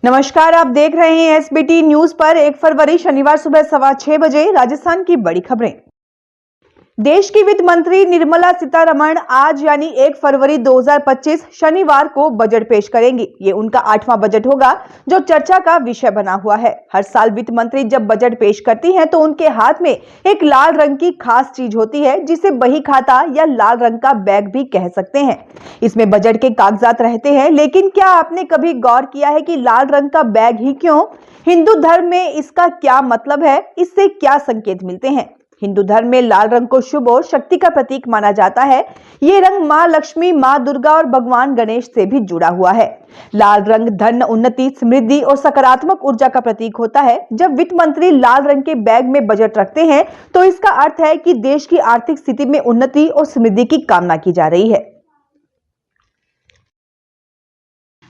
नमस्कार, आप देख रहे हैं एसबीटी न्यूज पर। 1 फरवरी शनिवार सुबह 6:15 बजे राजस्थान की बड़ी खबरें। देश की वित्त मंत्री निर्मला सीतारमण आज यानी 1 फरवरी 2025 शनिवार को बजट पेश करेंगी। ये उनका 8वां बजट होगा जो चर्चा का विषय बना हुआ है। हर साल वित्त मंत्री जब बजट पेश करती हैं तो उनके हाथ में एक लाल रंग की खास चीज होती है जिसे बही खाता या लाल रंग का बैग भी कह सकते हैं। इसमें बजट के कागजात रहते हैं, लेकिन क्या आपने कभी गौर किया है कि लाल रंग का बैग ही क्यों? हिंदू धर्म में इसका क्या मतलब है? इससे क्या संकेत मिलते हैं? हिंदू धर्म में लाल रंग को शुभ और शक्ति का प्रतीक माना जाता है। ये रंग मां लक्ष्मी, मां दुर्गा और भगवान गणेश से भी जुड़ा हुआ है। लाल रंग धन, उन्नति, समृद्धि और सकारात्मक ऊर्जा का प्रतीक होता है। जब वित्त मंत्री लाल रंग के बैग में बजट रखते हैं तो इसका अर्थ है कि देश की आर्थिक स्थिति में उन्नति और समृद्धि की कामना की जा रही है।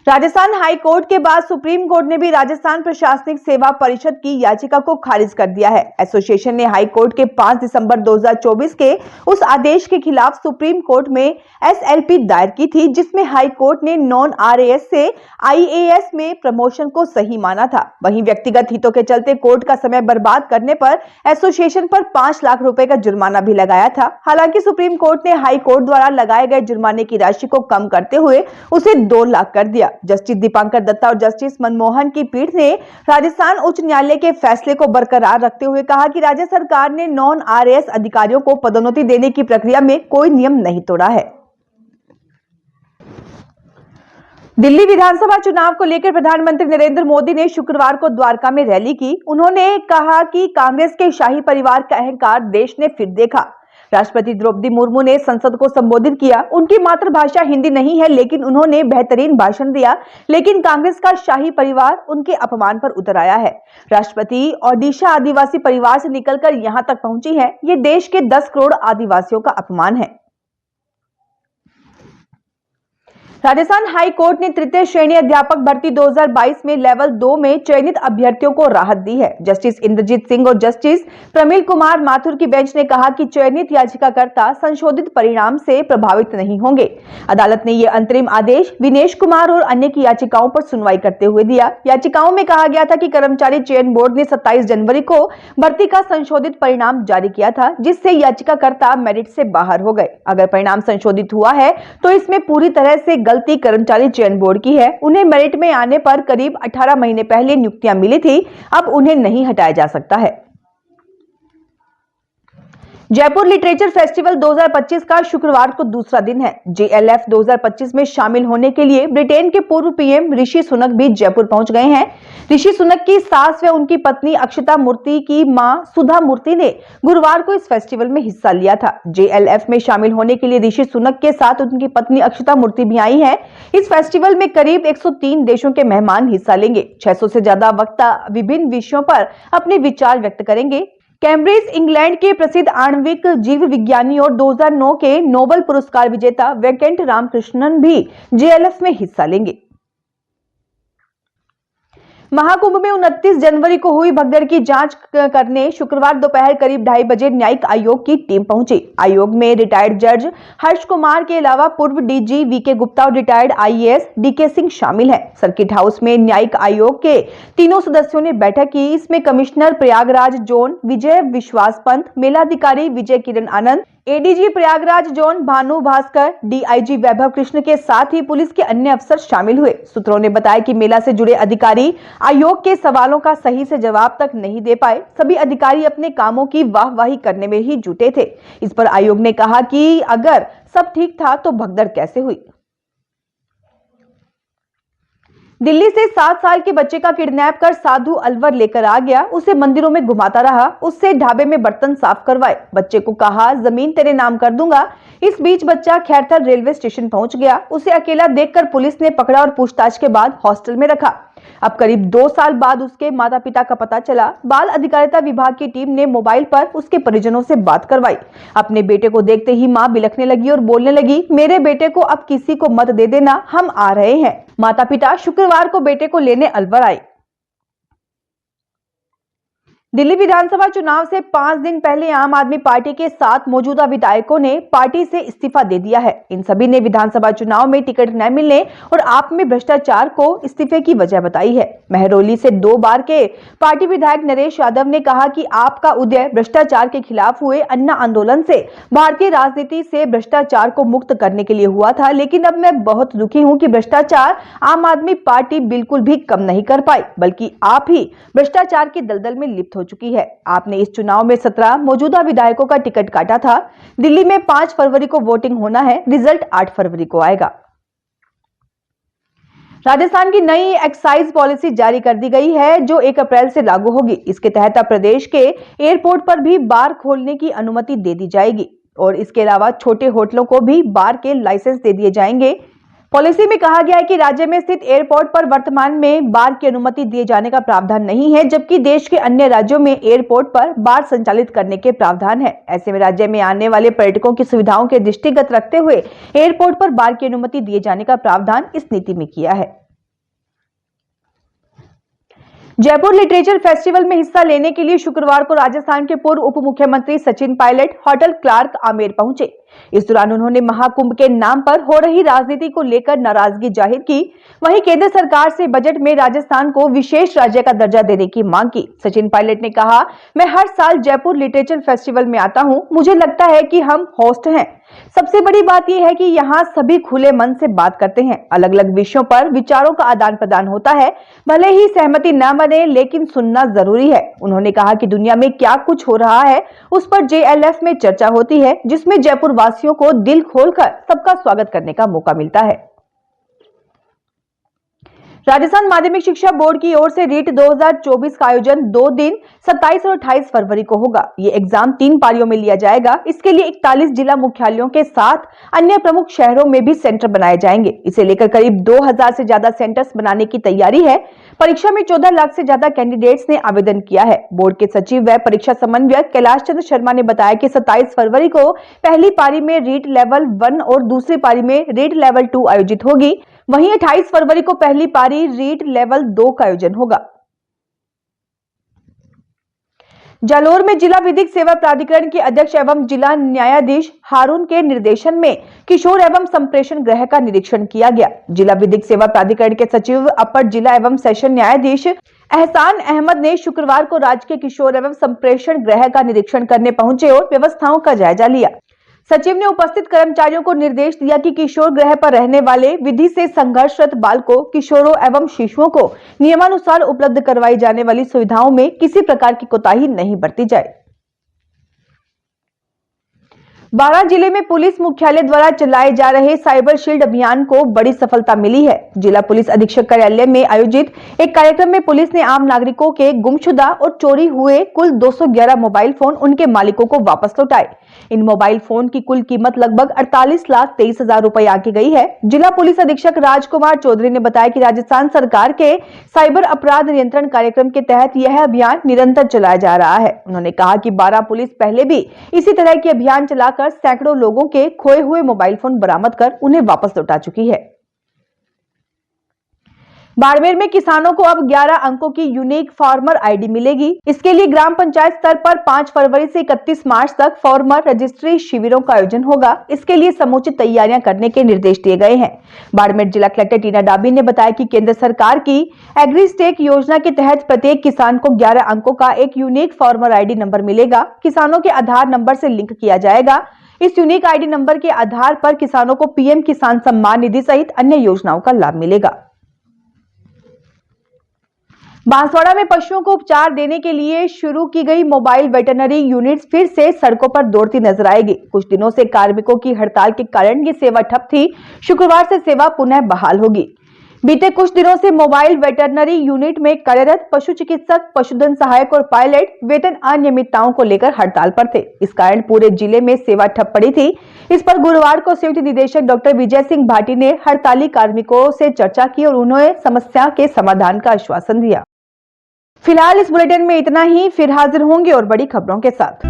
राजस्थान हाई कोर्ट के बाद सुप्रीम कोर्ट ने भी राजस्थान प्रशासनिक सेवा परिषद की याचिका को खारिज कर दिया है। एसोसिएशन ने हाई कोर्ट के 5 दिसंबर 2024 के उस आदेश के खिलाफ सुप्रीम कोर्ट में एसएलपी दायर की थी, जिसमें हाई कोर्ट ने नॉन आरएएस से आईएएस में प्रमोशन को सही माना था। वहीं व्यक्तिगत हितों के चलते कोर्ट का समय बर्बाद करने पर एसोसिएशन पर 5 लाख रुपए का जुर्माना भी लगाया था। हालांकि सुप्रीम कोर्ट ने हाई कोर्ट द्वारा लगाए गए जुर्माने की राशि को कम करते हुए उसे 2 लाख कर दिया। जस्टिस दीपांकर दत्ता और जस्टिस मनमोहन की पीठ ने राजस्थान उच्च न्यायालय के फैसले को बरकरार रखते हुए कहा कि राज्य सरकार ने नॉन आरएएस अधिकारियों को पदोन्नति देने की प्रक्रिया में कोई नियम नहीं तोड़ा है। दिल्ली विधानसभा चुनाव को लेकर प्रधानमंत्री नरेंद्र मोदी ने शुक्रवार को द्वारका में रैली की। उन्होंने कहा कि कांग्रेस के शाही परिवार का अहंकार देश ने फिर देखा। राष्ट्रपति द्रौपदी मुर्मू ने संसद को संबोधित किया। उनकी मातृभाषा हिंदी नहीं है, लेकिन उन्होंने बेहतरीन भाषण दिया। लेकिन कांग्रेस का शाही परिवार उनके अपमान पर उतर आया है। राष्ट्रपति ओडिशा आदिवासी परिवार से निकलकर यहां तक पहुंची है। ये देश के 10 करोड़ आदिवासियों का अपमान है। राजस्थान हाई कोर्ट ने तृतीय श्रेणी अध्यापक भर्ती 2022 में लेवल 2 में चयनित अभ्यर्थियों को राहत दी है। जस्टिस इंद्रजीत सिंह और जस्टिस प्रमिल कुमार माथुर की बेंच ने कहा कि चयनित याचिकाकर्ता संशोधित परिणाम से प्रभावित नहीं होंगे। अदालत ने यह अंतरिम आदेश विनेश कुमार और अन्य की याचिकाओं पर सुनवाई करते हुए दिया। याचिकाओं में कहा गया था कि कर्मचारी चयन बोर्ड ने 27 जनवरी को भर्ती का संशोधित परिणाम जारी किया था, जिससे याचिकाकर्ता मेरिट से बाहर हो गए। अगर परिणाम संशोधित हुआ है तो इसमें पूरी तरह से गलती कर्मचारी चयन बोर्ड की है। उन्हें मेरिट में आने पर करीब 18 महीने पहले नियुक्तियां मिली थी, अब उन्हें नहीं हटाया जा सकता है। जयपुर लिटरेचर फेस्टिवल 2025 का शुक्रवार को दूसरा दिन है। जेएलएफ 2025 में शामिल होने के लिए ब्रिटेन के पूर्व पीएम ऋषि सुनक भी जयपुर पहुंच गए हैं। ऋषि सुनक की सास व उनकी पत्नी अक्षता मूर्ति की मां सुधा मूर्ति ने गुरुवार को इस फेस्टिवल में हिस्सा लिया था। जेएलएफ में शामिल होने के लिए ऋषि सुनक के साथ उनकी पत्नी अक्षता मूर्ति भी आई है। इस फेस्टिवल में करीब 103 देशों के मेहमान हिस्सा लेंगे। 600 से ज्यादा वक्ता विभिन्न विषयों पर अपने विचार व्यक्त करेंगे। कैम्ब्रिज इंग्लैंड के प्रसिद्ध आणविक जीव विज्ञानी और 2009 के नोबेल पुरस्कार विजेता वेंकट रामकृष्णन भी जेएलएफ में हिस्सा लेंगे। महाकुंभ में 29 जनवरी को हुई भगदड़ की जांच करने शुक्रवार दोपहर करीब 2:30 बजे न्यायिक आयोग की टीम पहुंची। आयोग में रिटायर्ड जज हर्ष कुमार के अलावा पूर्व डीजी वीके गुप्ता और रिटायर्ड आईएएस डीके सिंह शामिल हैं। सर्किट हाउस में न्यायिक आयोग के तीनों सदस्यों ने बैठक की। इसमें कमिश्नर प्रयागराज जोन विजय विश्वास पंत, मेलाधिकारी Vijay Kiran Anand, ADG Prayagraj zone Bhanu Bhaskar, DIG Vaibhav Krishna के साथ ही पुलिस के अन्य अफसर शामिल हुए। सूत्रों ने बताया कि मेला से जुड़े अधिकारी आयोग के सवालों का सही से जवाब तक नहीं दे पाए। सभी अधिकारी अपने कामों की वाहवाही करने में ही जुटे थे। इस पर आयोग ने कहा कि अगर सब ठीक था तो भगदड़ कैसे हुई। दिल्ली से 7 साल के बच्चे का किडनैप कर साधु अलवर लेकर आ गया। उसे मंदिरों में घुमाता रहा, उससे ढाबे में बर्तन साफ करवाए। बच्चे को कहा जमीन तेरे नाम कर दूंगा। इस बीच बच्चा खैरथल रेलवे स्टेशन पहुंच गया। उसे अकेला देखकर पुलिस ने पकड़ा और पूछताछ के बाद हॉस्टल में रखा। अब करीब 2 साल बाद उसके माता पिता का पता चला। बाल अधिकारिता विभाग की टीम ने मोबाइल पर उसके परिजनों से बात करवाई। अपने बेटे को देखते ही मां बिलखने लगी और बोलने लगी, मेरे बेटे को अब किसी को मत दे देना, हम आ रहे हैं। माता पिता शुक्रवार को बेटे को लेने अलवर आए। दिल्ली विधानसभा चुनाव से 5 दिन पहले आम आदमी पार्टी के 7 मौजूदा विधायकों ने पार्टी से इस्तीफा दे दिया है। इन सभी ने विधानसभा चुनाव में टिकट न मिलने और आप में भ्रष्टाचार को इस्तीफे की वजह बताई है। महरौली से 2 बार के पार्टी विधायक नरेश यादव ने कहा कि आपका उदय भ्रष्टाचार के खिलाफ हुए अन्ना आंदोलन से भारतीय राजनीति से भ्रष्टाचार को मुक्त करने के लिए हुआ था, लेकिन अब मैं बहुत दुखी हूं कि भ्रष्टाचार आम आदमी पार्टी बिल्कुल भी कम नहीं कर पाई, बल्कि आप ही भ्रष्टाचार की दलदल में लिप्त हो चुकी है। आपने इस चुनाव में 17 मौजूदा विधायकों का टिकट काटा था। दिल्ली में 5 फरवरी को वोटिंग होना है, रिजल्ट 8 फरवरी को आएगा। राजस्थान की नई एक्साइज पॉलिसी जारी कर दी गई है, जो 1 अप्रैल से लागू होगी। इसके तहत अब प्रदेश के एयरपोर्ट पर भी बार खोलने की अनुमति दे दी जाएगी और इसके अलावा छोटे होटलों को भी बार के लाइसेंस दे दिए जाएंगे। पॉलिसी में कहा गया है कि राज्य में स्थित एयरपोर्ट पर वर्तमान में बार की अनुमति दिए जाने का प्रावधान नहीं है, जबकि देश के अन्य राज्यों में एयरपोर्ट पर बार संचालित करने के प्रावधान है। ऐसे में राज्य में आने वाले पर्यटकों की सुविधाओं के दृष्टिगत रखते हुए एयरपोर्ट पर बार की अनुमति दिए जाने का प्रावधान इस नीति में किया है। जयपुर लिटरेचर फेस्टिवल में हिस्सा लेने के लिए शुक्रवार को राजस्थान के पूर्व उप मुख्यमंत्री सचिन पायलट होटल क्लार्क आमेर पहुंचे। इस दौरान उन्होंने महाकुंभ के नाम पर हो रही राजनीति को लेकर नाराजगी जाहिर की। वहीं केंद्र सरकार से बजट में राजस्थान को विशेष राज्य का दर्जा देने की मांग की। सचिन पायलट ने कहा, मैं हर साल जयपुर लिटरेचर फेस्टिवल में आता हूं, मुझे लगता है कि हम होस्ट हैं। सबसे बड़ी बात यह है कि यहाँ सभी खुले मन से बात करते हैं, अलग अलग विषयों पर विचारों का आदान प्रदान होता है, भले ही सहमति न बने लेकिन सुनना जरूरी है। उन्होंने कहा कि दुनिया में क्या कुछ हो रहा है उस पर JLF में चर्चा होती है, जिसमें जयपुर वासियों को दिल खोलकर सबका स्वागत करने का मौका मिलता है। राजस्थान माध्यमिक शिक्षा बोर्ड की ओर से रीट 2024 का आयोजन 2 दिन 27 और 28 फरवरी को होगा। ये एग्जाम 3 पारियों में लिया जाएगा। इसके लिए 41 जिला मुख्यालयों के साथ अन्य प्रमुख शहरों में भी सेंटर बनाए जाएंगे। इसे लेकर करीब 2000 से ज्यादा सेंटर्स बनाने की तैयारी है। परीक्षा में 14 लाख से ज्यादा कैंडिडेट्स ने आवेदन किया है। बोर्ड के सचिव व परीक्षा समन्वयक कैलाश चंद्र शर्मा ने बताया कि 27 फरवरी को पहली पारी में रीट लेवल 1 और दूसरी पारी में रीट लेवल 2 आयोजित होगी। वहीं 28 फरवरी को पहली पारी रीट लेवल 2 का आयोजन होगा। जालोर में जिला विधिक सेवा प्राधिकरण के अध्यक्ष एवं जिला न्यायाधीश हारून के निर्देशन में किशोर एवं संप्रेषण गृह का निरीक्षण किया गया। जिला विधिक सेवा प्राधिकरण के सचिव अपर जिला एवं सेशन न्यायाधीश एहसान अहमद ने शुक्रवार को राजकीय किशोर एवं संप्रेषण गृह का निरीक्षण करने पहुंचे और व्यवस्थाओं का जायजा लिया। सचिव ने उपस्थित कर्मचारियों को निर्देश दिया कि किशोर गृह पर रहने वाले विधि से संघर्षरत बालकों, किशोरों एवं शिशुओं को नियमानुसार उपलब्ध करवाई जाने वाली सुविधाओं में किसी प्रकार की कोताही नहीं बरती जाए। बारां जिले में पुलिस मुख्यालय द्वारा चलाए जा रहे साइबर शील्ड अभियान को बड़ी सफलता मिली है। जिला पुलिस अधीक्षक कार्यालय में आयोजित एक कार्यक्रम में पुलिस ने आम नागरिकों के गुमशुदा और चोरी हुए कुल 211 मोबाइल फोन उनके मालिकों को वापस लौटाए। इन मोबाइल फोन की कुल कीमत लगभग 48,23,000 रुपए आकी गई है। जिला पुलिस अधीक्षक राजकुमार चौधरी ने बताया कि राजस्थान सरकार के साइबर अपराध नियंत्रण कार्यक्रम के तहत यह अभियान निरंतर चलाया जा रहा है। उन्होंने कहा कि बारां पुलिस पहले भी इसी तरह के अभियान चलाकर सैकड़ों लोगों के खोए हुए मोबाइल फोन बरामद कर उन्हें वापस लौटा चुकी है। बाड़मेर में किसानों को अब 11 अंकों की यूनिक फार्मर आईडी मिलेगी। इसके लिए ग्राम पंचायत स्तर पर 5 फरवरी से 31 मार्च तक फार्मर रजिस्ट्री शिविरों का आयोजन होगा। इसके लिए समुचित तैयारियां करने के निर्देश दिए गए हैं। बाड़मेर जिला कलेक्टर टीना डाबी ने बताया कि केंद्र सरकार की एग्रीस्टेक योजना के तहत प्रत्येक किसान को 11 अंकों का एक यूनिक फार्मर आईडी नंबर मिलेगा। किसानों के आधार नंबर से लिंक किया जाएगा। इस यूनिक आईडी नंबर के आधार पर किसानों को PM किसान सम्मान निधि सहित अन्य योजनाओं का लाभ मिलेगा। बांसवाड़ा में पशुओं को उपचार देने के लिए शुरू की गई मोबाइल वेटरनरी यूनिट्स फिर से सड़कों पर दौड़ती नजर आएगी। कुछ दिनों से कार्मिकों की हड़ताल के कारण ये सेवा ठप थी। शुक्रवार से सेवा पुनः बहाल होगी। बीते कुछ दिनों से मोबाइल वेटरनरी यूनिट में कार्यरत पशु चिकित्सक, पशुधन सहायक और पायलट वेतन अनियमितताओं को लेकर हड़ताल पर थे। इस कारण पूरे जिले में सेवा ठप पड़ी थी। इस पर गुरुवार को संयुक्त निदेशक डॉक्टर विजय सिंह भाटी ने हड़ताली कार्मिकों से चर्चा की और उन्हें समस्या के समाधान का आश्वासन दिया। फिलहाल इस बुलेटिन में इतना ही। फिर हाजिर होंगे और बड़ी खबरों के साथ।